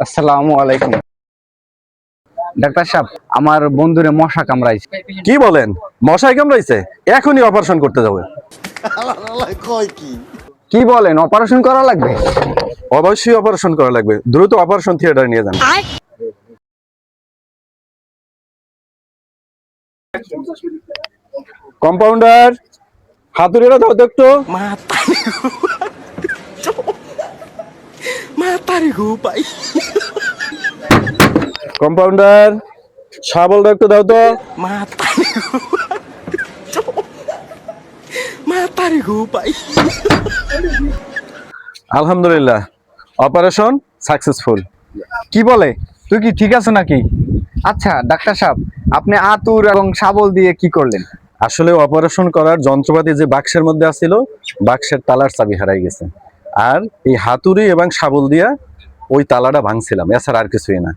আসসালামু আলাইকুম ডাক্তার সাহেব, আমার বন্ধুরে মশা কামড়াইছে। কি বলেন? মশাই কামড়াইছে? এখনই অপারেশন করতে যাবে। কি বলেন, অপারেশন করা লাগবে? অবশ্যই অপারেশন করা লাগবে, দ্রুত অপারেশন থিয়েটারে নিয়ে যান। কম্পাউন্ডার, হাতুড়িটা দাও তো একটু। কম্পাউন্ডার, শাবলটা একটু দাও তো। আলহামদুলিল্লাহ, অপারেশন সাকসেসফুল। কি বলে, তুই কি ঠিক আছো নাকি? আচ্ছা ডাক্তার সাহেব, আপনি আতুর এবং শাবল দিয়ে কি করলেন? আসলে অপারেশন করার যন্ত্রপাতি যে বাক্সের মধ্যে আছিল, বাক্সের তালার চাবি হারাই গেছে। আর এই হাতুড়ি এবং শাবল দিয়া ওই তালাটা ভাঙছিলাম, এছাড়া আর কিছুই না।